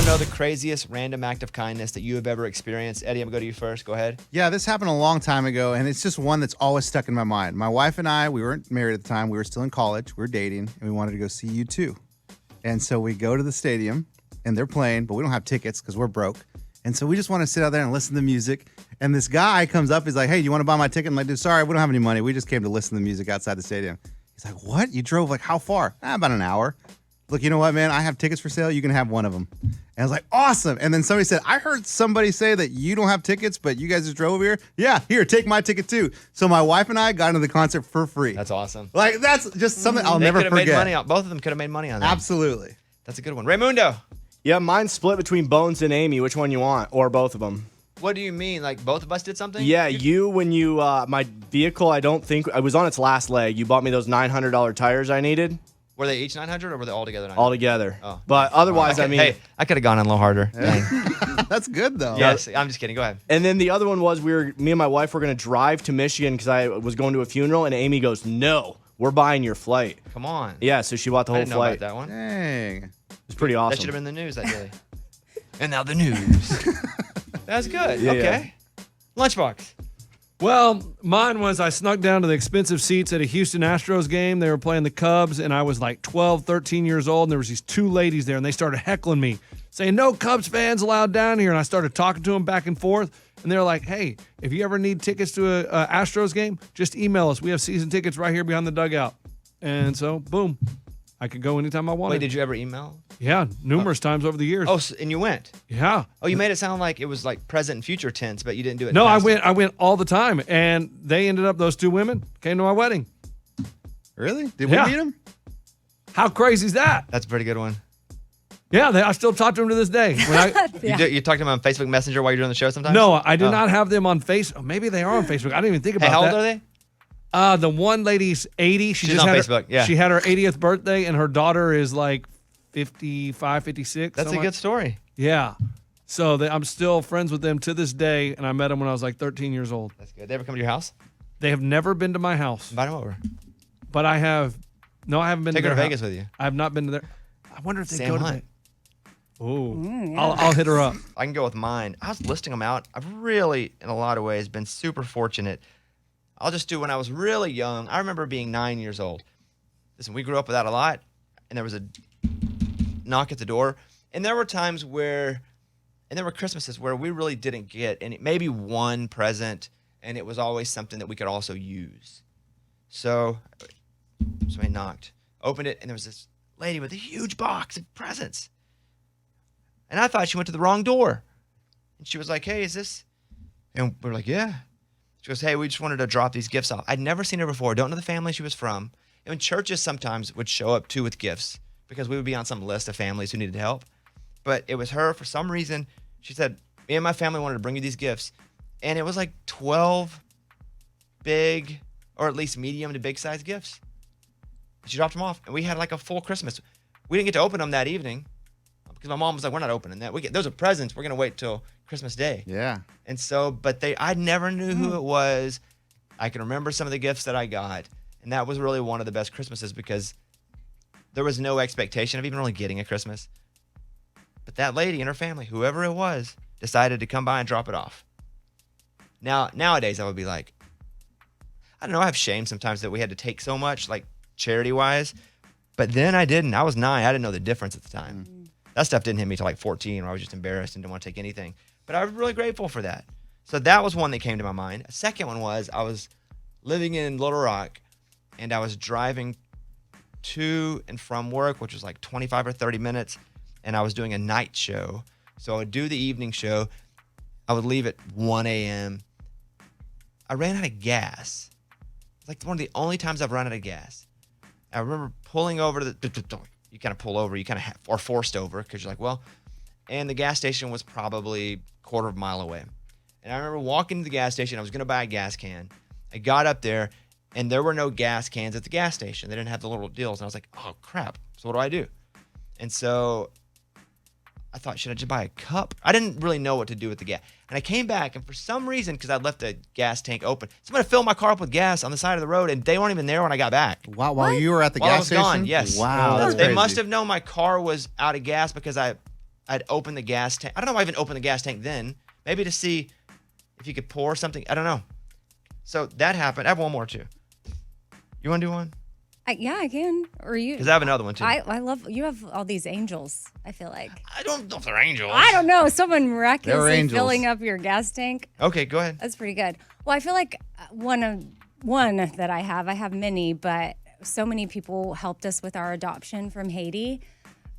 to know the craziest random act of kindness that you have ever experienced? Eddie, I'm going to go to you first. Go ahead. Yeah, this happened a long time ago, and it's just one that's always stuck in my mind. My wife and I, we weren't married at the time. We were still in college. We were dating, and we wanted to go see U2. And so we go to the stadium, and they're playing, but we don't have tickets because we're broke. And so we just want to sit out there and listen to music. And this guy comes up. He's like, hey, do you want to buy my ticket? I'm like, dude, sorry, we don't have any money. We just came to listen to the music outside the stadium. He's like, what? You drove like how far? About an hour. Look, you know what, man? I have tickets for sale. You can have one of them. And I was like, awesome. And then somebody said, I heard somebody say that you don't have tickets, but you guys just drove over here. Yeah, here, take my ticket too. So my wife and I got into the concert for free. That's awesome. Like, that's just something I'll never forget. Made money on, both of them could have made money on that. Absolutely. That's a good one. Raymundo. Yeah, mine's split between Bones and Amy. Which one you want? Or both of them? What do you mean? Like both of us did something? Yeah, when you, my vehicle, I don't think, I was on its last leg. You bought me those $900 tires I needed. Were they each 900 or were they all together 900? All together. Oh. But otherwise, Hey, I could have gone in a little harder. Yeah. That's good, though. Yes, I'm just kidding. Go ahead. And then the other one was me and my wife were going to drive to Michigan because I was going to a funeral, and Amy goes, no, we're buying your flight. Come on. Yeah, so she bought the whole I didn't flight. know about that one. Dang. It's pretty awesome. That should have been the news that day. And now the news. That's good. Yeah, okay. Lunchbox. Well, mine was I snuck down to the expensive seats at a Houston Astros game. They were playing the Cubs, and I was like 12, 13 years old, and there was these two ladies there, and they started heckling me, saying, no Cubs fans allowed down here. And I started talking to them back and forth, and they were like, hey, if you ever need tickets to a Astros game, just email us. We have season tickets right here behind the dugout. And so, boom, I could go anytime I wanted. Wait, did you ever email? Yeah, numerous times over the years. Oh, and you went? Yeah. Oh, you made it sound like it was like present and future tense, but you didn't do it. No, I went all the time, and they ended up, those two women came to my wedding. Really? Did we meet them? How crazy is that? That's a pretty good one. Yeah, I still talk to them to this day. You talk to them on Facebook Messenger while you're doing the show sometimes? No, I do not have them on Facebook. Maybe they are on Facebook. I didn't even think about that. How old are they? The one lady's 80. She's on Facebook, yeah. She had her 80th birthday, and her daughter is like 55, 56. That's a good story. Yeah. So I'm still friends with them to this day, and I met them when I was like 13 years old. That's good. They ever come to your house? They have never been to my house. Invite them over. But I have. No, I haven't been Take to her their to Vegas house. with you. I have not been to their. I wonder if they Sam go to Hunt. Oh, yeah. I'll hit her up. I can go with mine. I was listing them out. I've really, in a lot of ways, been super fortunate. I'll just do when I was really young. I remember being 9 years old. Listen, we grew up with that a lot, and there was a knock at the door. And there were times where, and there were Christmases where we really didn't get any, maybe one present, and it was always something that we could also use. So somebody knocked, opened it, and there was this lady with a huge box of presents. And I thought she went to the wrong door. And she was like, hey, is this? And we're like, yeah. She goes, hey, we just wanted to drop these gifts off. I'd never seen her before. Don't know the family she was from. And churches sometimes would show up too with gifts because we would be on some list of families who needed help. But it was her, for some reason, she said, me and my family wanted to bring you these gifts. And it was like 12 big, or at least medium to big size gifts. She dropped them off, and we had like a full Christmas. We didn't get to open them that evening because my mom was like, we're not opening that. Those are presents. We're going to wait till Christmas Day. Yeah. And so, but I never knew who it was. I can remember some of the gifts that I got. And that was really one of the best Christmases because there was no expectation of even really getting a Christmas. But that lady and her family, whoever it was, decided to come by and drop it off. Nowadays, I would be like, I don't know, I have shame sometimes that we had to take so much, like charity-wise. But then I didn't. I was 9. I didn't know the difference at the time. That stuff didn't hit me till like 14 where I was just embarrassed and didn't want to take anything. But I was really grateful for that. So that was one that came to my mind. A second one was I was living in Little Rock and I was driving to and from work, which was like 25 or 30 minutes. And I was doing a night show. So I would do the evening show. I would leave at 1 a.m. I ran out of gas. It's like one of the only times I've run out of gas. I remember pulling over to the, you kind of pull over, you kind of are forced over because you're like, well, and the gas station was probably a quarter of a mile away. And I remember walking to the gas station. I was going to buy a gas can. I got up there and there were no gas cans at the gas station. They didn't have the little deals. And I was like, oh crap. So what do I do? And so I thought, should I just buy a cup? I didn't really know what to do with the gas. And I came back, and for some reason, because I'd left the gas tank open, somebody filled my car up with gas on the side of the road, and they weren't even there when I got back. Wow, while you were at the While I gas was station? gone, yes. Wow, that's They crazy. must have known my car was out of gas because I I'd open the gas tank. I don't know why I even opened the gas tank then. Maybe to see if you could pour something. I don't know. So that happened. I have one more too. You want to do one? Yeah, I can. Or you? Because I have another one too. I love you have all these angels. I feel like. I don't know if they're angels. I don't know. Someone miraculously angels. filling up your gas tank. Okay, go ahead. That's pretty good. Well, I feel like one that I have many, but so many people helped us with our adoption from Haiti.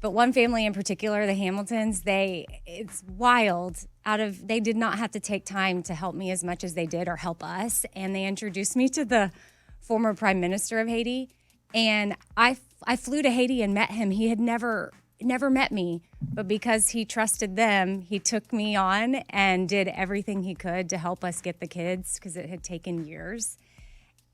But one family in particular, the Hamiltons, it's wild. They did not have to take time to help me as much as they did or help us. And they introduced me to the former prime minister of Haiti. And I flew to Haiti and met him. He had never met me, but because he trusted them, he took me on and did everything he could to help us get the kids because it had taken years.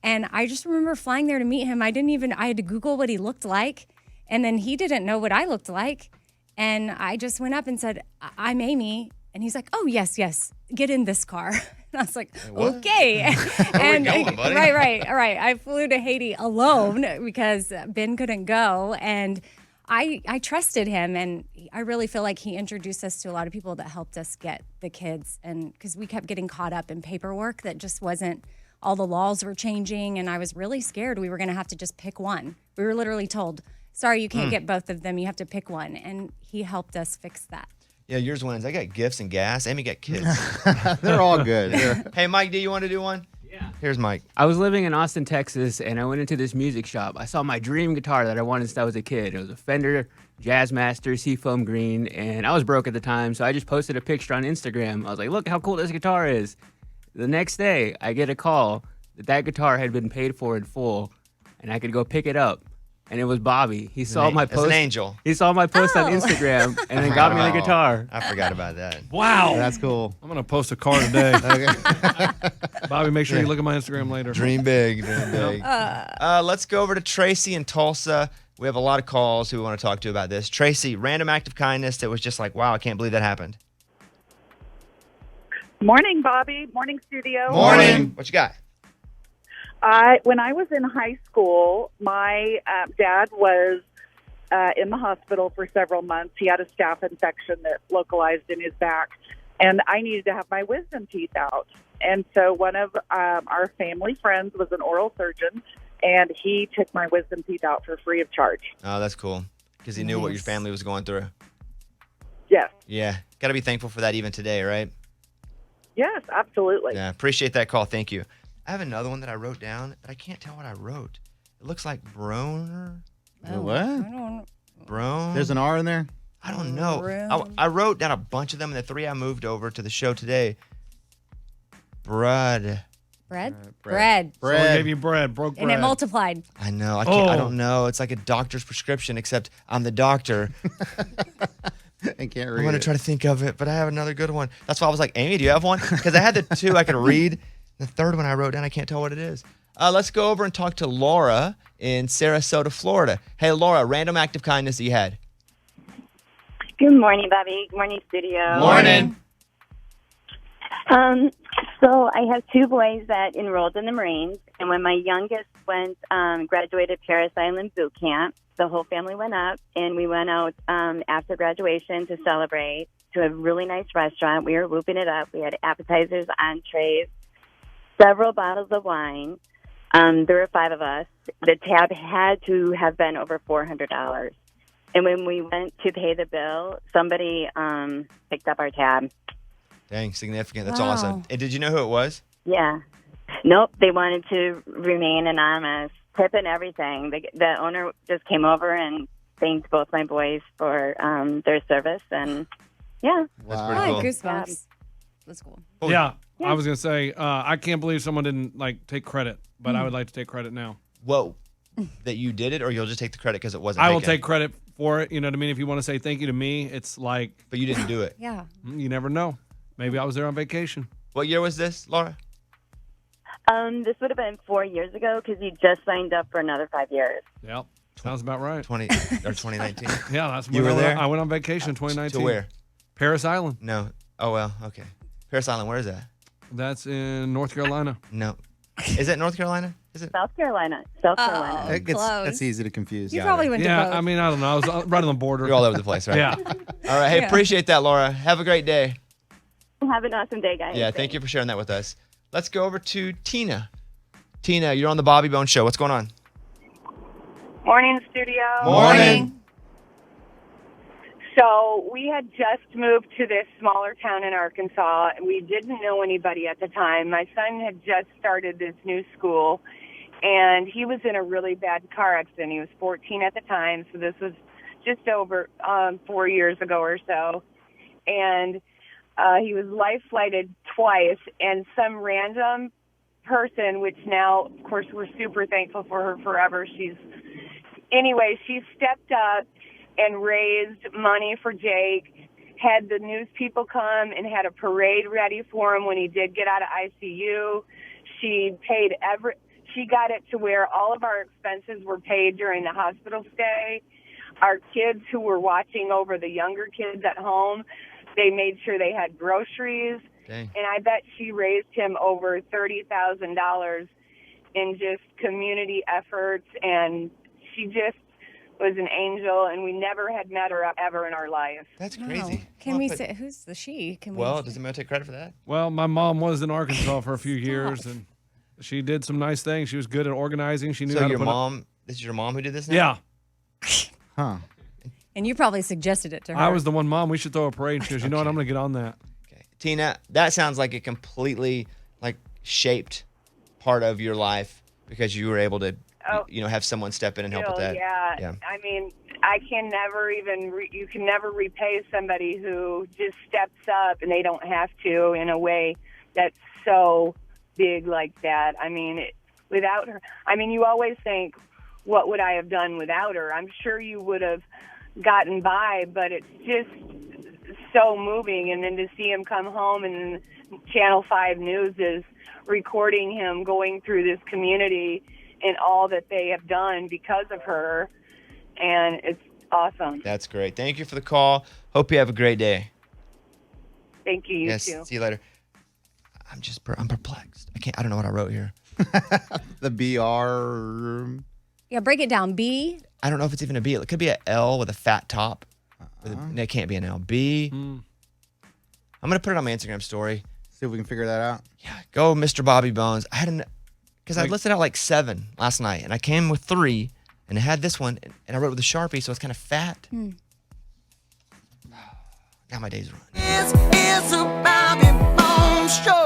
And I just remember flying there to meet him. I had to Google what he looked like. And then he didn't know what I looked like. And I just went up and said, I'm Amy. And he's like, oh, yes, get in this car. And I was like, okay. And going, buddy? Right. All right. I flew to Haiti alone because Ben couldn't go. And I trusted him. And I really feel like he introduced us to a lot of people that helped us get the kids. And because we kept getting caught up in paperwork that just wasn't, all the laws were changing. And I was really scared we were going to have to just pick one. We were literally told, sorry, you can't get both of them. You have to pick one. And he helped us fix that. Yeah, yours wins. I got gifts and gas. Amy got kids. They're all good. Hey, Mike, do you want to do one? Yeah. Here's Mike. I was living in Austin, Texas, and I went into this music shop. I saw my dream guitar that I wanted since I was a kid. It was a Fender Jazzmaster Seafoam Green, and I was broke at the time, so I just posted a picture on Instagram. I was like, look how cool this guitar is. The next day, I get a call that guitar had been paid for in full, and I could go pick it up. And it was Bobby. He saw my post. It's an angel. He saw my post on Instagram and then got me the guitar. I forgot about that. Wow. That's cool. I'm going to post a card today. Bobby, make sure you look at my Instagram later. Dream big. Let's go over to Tracy in Tulsa. We have a lot of calls who we want to talk to about this. Tracy, random act of kindness that was just like, wow, I can't believe that happened. Morning, Bobby. Morning, studio. Morning. What you got? When I was in high school, my dad was in the hospital for several months. He had a staph infection that localized in his back, and I needed to have my wisdom teeth out. And so one of our family friends was an oral surgeon, and he took my wisdom teeth out for free of charge. Oh, that's cool. Because he knew what your family was going through. Yes. Yeah. Got to be thankful for that even today, right? Yes, absolutely. Yeah. Appreciate that call. Thank you. I have another one that I wrote down, but I can't tell what I wrote. It looks like Broner. What? Brown. There's an R in there? I don't know. I wrote down a bunch of them, and the three I moved over to the show today. Bread. Bread. Someone gave you bread, broke bread. And it multiplied. I know. I can't. I don't know. It's like a doctor's prescription, except I'm the doctor. I can't read I'm going to try to think of it, but I have another good one. That's why I was like, Amy, do you have one? Because I had the two I could read. The third one I wrote down, I can't tell what it is. Let's go over and talk to Laura in Sarasota, Florida. Hey, Laura, random act of kindness that you had. Good morning, Bobby. Good morning, studio. Morning. So I have two boys that enrolled in the Marines, and when my youngest graduated Paris Island boot camp, the whole family went up, and we went out after graduation to celebrate to a really nice restaurant. We were whooping it up. We had appetizers, entrees, several bottles of wine. There were 5 of us. The tab had to have been over $400. And when we went to pay the bill, somebody picked up our tab. Dang, significant. That's Wow. awesome. And did you know who it was? Yeah. Nope, they wanted to remain anonymous. Tip and everything. The owner just came over and thanked both my boys for their service. And, yeah. That's Oh, pretty cool. goosebumps. That's cool. Yeah. I was going to say, I can't believe someone didn't take credit, but I would like to take credit now. Whoa. That you did it, or you'll just take the credit because it wasn't I will taken? take credit for it. You know what I mean? If you want to say thank you to me, it's like, But you didn't do it. Yeah. you never know. Maybe I was there on vacation. What year was this, Laura? This would have been 4 years ago because he just signed up for another 5 years. Yep. Sounds about right. 2019. Yeah, that's You when were there? I went on vacation in 2019. To where? Paris Island. No. Oh, well, okay. Paris Island, where is that? That's in North Carolina. No. Is that North Carolina? South Carolina. South Carolina. It gets, close. that's easy to confuse. You probably went to Yeah, both. I mean, I don't know. I was right on the border. You're all over the place, right? Yeah. All right. Hey, Yeah. appreciate that, Laura. Have a great day. Have an awesome day, guys. Yeah, thank you for sharing that with us. Let's go over to Tina. Tina, you're on the Bobby Bone Show. What's going on? Morning, studio. Morning. So we had just moved to this smaller town in Arkansas. We didn't know anybody at the time. My son had just started this new school, and he was in a really bad car accident. He was 14 at the time, so this was just over 4 years ago or so. And he was life-flighted twice, and some random person, which now, of course, we're super thankful for her forever. She stepped up and raised money for Jake, had the news people come and had a parade ready for him when he did get out of ICU. She got it to where all of our expenses were paid during the hospital stay. Our kids who were watching over the younger kids at home, they made sure they had groceries. Dang. And I bet she raised him over $30,000 in just community efforts, and she just was an angel, and we never had met her ever in our life. That's Wow. crazy. Can we say who's the she? Can we? Well, does anybody take credit for that? Well, my mom was in Arkansas for a few years, and she did some nice things. She was good at organizing. She knew So how your to put mom, this is your mom who did this now? Yeah, Huh. And you probably suggested it to her. I was the one. Mom, we should throw a parade. And she goes, you know what? I'm going to get on that. Okay. Tina, that sounds like a completely shaped part of your life because you were able to have someone step in and help with that. Yeah. I mean, I can never you can never repay somebody who just steps up and they don't have to in a way that's so big like that. I mean, without her, I mean, you always think, what would I have done without her? I'm sure you would have gotten by, but it's just so moving. And then to see him come home and Channel 5 News is recording him going through this community and all that they have done because of her. And it's awesome. That's great. Thank you for the call. Hope you have a great day. Thank you. You Yes. too. See you later. I'm perplexed. I don't know what I wrote here. The BR. Yeah, break it down. B. I don't know if it's even a B. It could be an L with a fat top. It can't be an L. B. I'm going to put it on my Instagram story. See if we can figure that out. Yeah, go Mr. Bobby Bones. Because I listed out 7 last night, and I came with 3, and I had this one, and I wrote it with a Sharpie, so it's kind of fat. Now my day's run. It's a Bobby Bones Show.